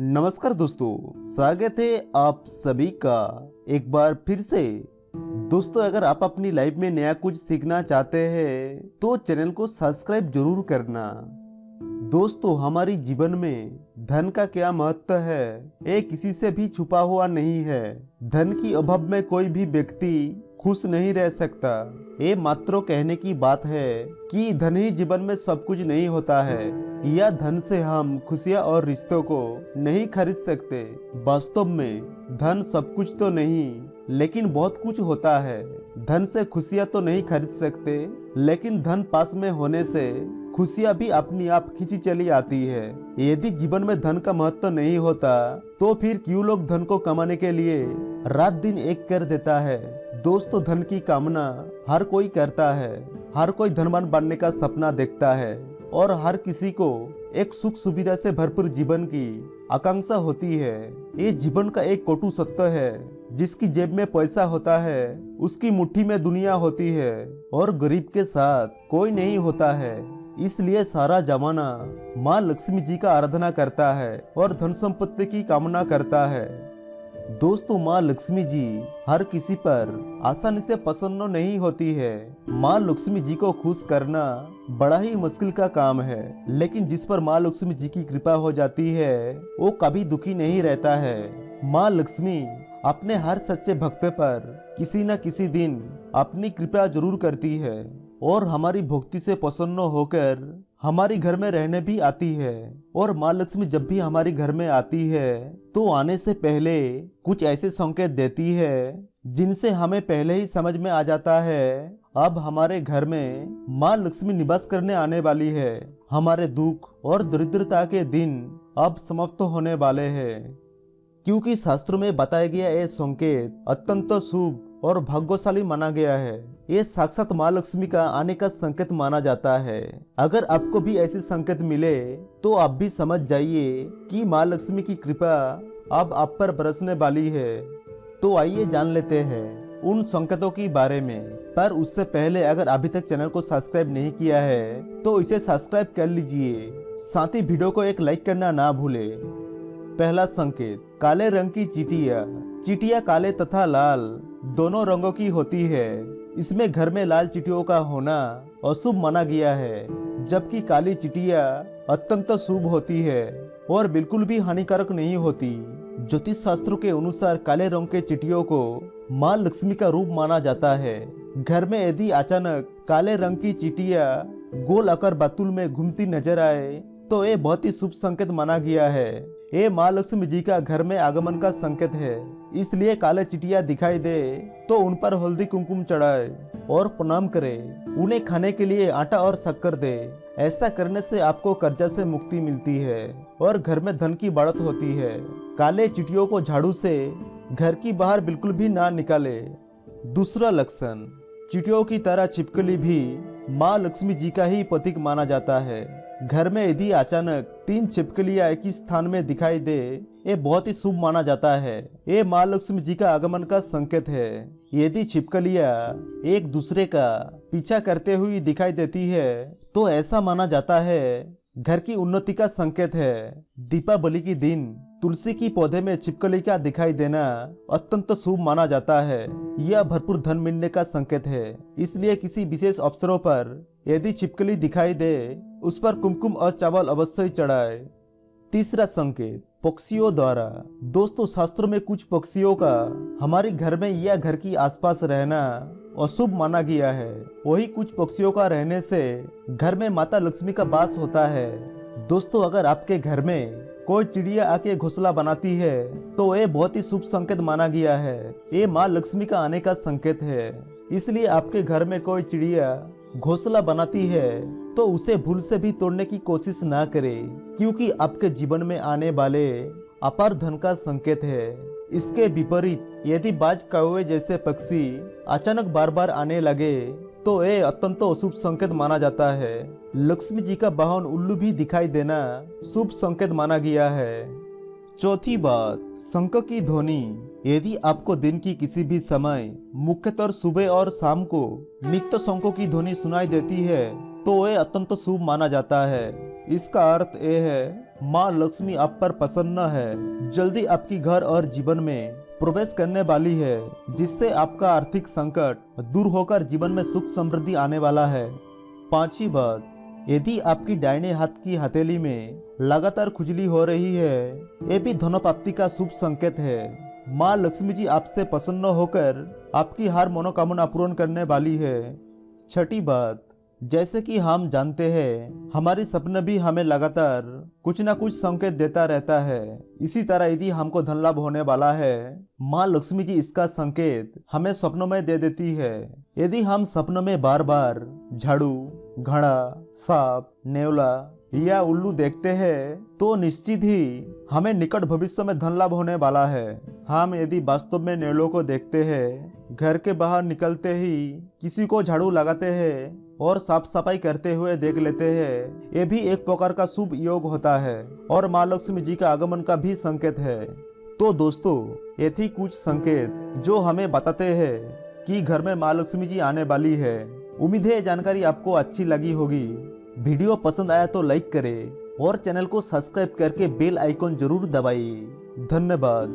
नमस्कार दोस्तों, स्वागत है आप सभी का एक बार फिर से। दोस्तों, अगर आप अपनी लाइफ में नया कुछ सीखना चाहते हैं तो चैनल को सब्सक्राइब जरूर करना। दोस्तों, हमारी जीवन में धन का क्या महत्व है ये किसी से भी छुपा हुआ नहीं है। धन की अभाव में कोई भी व्यक्ति खुश नहीं रह सकता। ये मात्र कहने की बात है कि धन ही जीवन में सब कुछ नहीं होता है, या धन से हम खुशियाँ और रिश्तों को नहीं खरीद सकते। वास्तव में धन सब कुछ तो नहीं, लेकिन बहुत कुछ होता है। धन से खुशियाँ तो नहीं खरीद सकते, लेकिन धन पास में होने से खुशियाँ भी अपनी आप खींची चली आती है। यदि जीवन में धन का महत्व नहीं होता तो फिर क्यों लोग धन को कमाने के लिए रात दिन एक कर देता है। दोस्तों, धन की कामना हर कोई करता है। हर कोई धनवान बनने का सपना देखता है और हर किसी को एक सुख सुविधा से भरपूर जीवन की आकांक्षा होती है। ये जीवन का एक कटु सत्य है। जिसकी जेब में पैसा होता है उसकी मुट्ठी में दुनिया होती है, और गरीब के साथ कोई नहीं होता है। इसलिए सारा जमाना माँ लक्ष्मी जी का आराधना करता है और धन संपत्ति की कामना करता है। दोस्तों, माँ लक्ष्मी जी हर किसी पर आसानी से प्रसन्न नहीं होती है। माँ लक्ष्मी जी को खुश करना बड़ा ही मुश्किल का काम है, लेकिन जिस पर माँ लक्ष्मी जी की कृपा हो जाती है वो कभी दुखी नहीं रहता है। माँ लक्ष्मी अपने हर सच्चे भक्त पर किसी न किसी दिन अपनी कृपा जरूर करती है और हमारी भक्ति से प्रसन्न होकर हमारी घर में रहने भी आती है। और माँ लक्ष्मी जब भी हमारी घर में आती है तो आने से पहले कुछ ऐसे संकेत देती है जिनसे हमें पहले ही समझ में आ जाता है अब हमारे घर में माँ लक्ष्मी निवास करने आने वाली है। हमारे दुख और दरिद्रता के दिन अब समाप्त होने वाले हैं, क्योंकि शास्त्रों में बताया गया ये संकेत अत्यंत शुभ और भाग्यशाली माना गया है। ये साक्षात माँ लक्ष्मी का आने का संकेत माना जाता है। अगर आपको भी ऐसे संकेत मिले तो आप भी समझ जाइए कि माँ लक्ष्मी की कृपा अब आप पर बरसने वाली है। तो आइए जान लेते हैं उन संकेतों के बारे में। पर उससे पहले अगर अभी तक चैनल को सब्सक्राइब नहीं किया है तो इसे सब्सक्राइब कर लीजिए। साथ ही वीडियो को एक लाइक करना ना भूले। पहला संकेत, काले रंग की चींटियां। चींटियां काले तथा लाल दोनों रंगों की होती है। इसमें घर में लाल चींटियों का होना अशुभ माना गया है, जबकि काली चींटियां अत्यंत शुभ होती है और बिल्कुल भी हानिकारक नहीं होती। ज्योतिष शास्त्रों के अनुसार काले रंग के चींटियों को माँ लक्ष्मी का रूप माना जाता है। घर में यदि अचानक काले रंग की चींटियां गोल आकर बातुल में घूमती नजर आए तो ये बहुत ही शुभ संकेत माना गया है। ये माँ लक्ष्मी जी का घर में आगमन का संकेत है। इसलिए काले चिटिया दिखाई दे तो उन पर हल्दी कुमकुम चढ़ाए और प्रणाम करे। उन्हें खाने के लिए आटा और शक्कर दे। ऐसा करने से आपको कर्जा से मुक्ति मिलती है और घर में धन की बढ़त होती है। काले चिटियों को झाड़ू से घर की बाहर बिल्कुल भी ना निकाले। दूसरा लक्षण, चिटियों की तरह छिपकली भी माँ लक्ष्मी जी का ही प्रतीक माना जाता है। घर में यदि अचानक 3 छिपकलियां एक ही स्थान में दिखाई दे ये बहुत ही शुभ माना जाता है। ये माँ लक्ष्मी जी का आगमन का संकेत है। यदि छिपकलियां एक दूसरे का पीछा करते हुए दिखाई देती है तो ऐसा माना जाता है घर की उन्नति का संकेत है। दीपावली के दिन तुलसी की पौधे में छिपकली का दिखाई देना अत्यंत शुभ माना जाता है। यह भरपूर धन मिलने का संकेत है। इसलिए किसी विशेष अवसरों पर यदि छिपकली दिखाई दे उस पर कुमकुम और चावल अवश्य ही चढ़ाए। तीसरा संकेत, पक्षियों द्वारा। दोस्तों, शास्त्रों में कुछ पक्षियों का हमारे घर में या घर की आसपास रहना अशुभ माना गया है। वही कुछ पक्षियों का रहने से घर में माता लक्ष्मी का वास होता है। दोस्तों, अगर आपके घर में कोई चिड़िया आके घोंसला बनाती है तो ये बहुत ही शुभ संकेत माना गया है। ये माँ लक्ष्मी का आने का संकेत है। इसलिए आपके घर में कोई चिड़िया घोंसला बनाती है तो उसे भूल से भी तोड़ने की कोशिश ना करें, क्योंकि आपके जीवन में आने वाले अपार धन का संकेत है। इसके विपरीत यदि बाज कौवे जैसे पक्षी अचानक बार बार आने लगे तो ये अत्यंत अशुभ संकेत माना जाता है। लक्ष्मी जी का वाहन उल्लू भी दिखाई देना शुभ संकेत माना गया है। चौथी बात, शंख की ध्वनि। यदि आपको दिन की किसी भी समय, मुख्यतः सुबह और शाम को नित्य शंखों की ध्वनि सुनाई देती है तो ये अत्यंत शुभ माना जाता है। इसका अर्थ ये है माँ लक्ष्मी आप पर प्रसन्न है, जल्दी आपकी घर और जीवन में प्रवेश करने वाली है, जिससे आपका आर्थिक संकट दूर होकर जीवन में सुख समृद्धि आने वाला है। पांचवी बात, यदि आपकी दाहिने हाथ की हथेली में लगातार खुजली हो रही है, ये भी धन प्राप्ति का शुभ संकेत है। माँ लक्ष्मी जी आपसे प्रसन्न होकर आपकी हर मनोकामना पूर्ण करने वाली है। छठी बात, जैसे कि हम जानते हैं हमारी सपने भी हमें लगातार कुछ ना कुछ संकेत देता रहता है। इसी तरह यदि हमको धन लाभ होने वाला है, माँ लक्ष्मी जी इसका संकेत हमें सपनों में दे देती है। यदि हम सपनों में बार बार झाड़ू, घड़ा, सांप, नेवला या उल्लू देखते हैं तो निश्चित ही हमें निकट भविष्य में धन लाभ होने वाला है। हम यदि वास्तव में नेवलों को देखते हैं, घर के बाहर निकलते ही किसी को झाड़ू लगाते हैं और साफ सफाई करते हुए देख लेते हैं, ये भी एक प्रकार का शुभ योग होता है और माँ लक्ष्मी जी का आगमन का भी संकेत है। तो दोस्तों, ये थी कुछ संकेत जो हमें बताते हैं कि घर में माँ लक्ष्मी जी आने वाली है। उम्मीद है ये जानकारी आपको अच्छी लगी होगी। वीडियो पसंद आया तो लाइक करें और चैनल को सब्सक्राइब करके बेल आइकॉन जरूर दबाइए। धन्यवाद।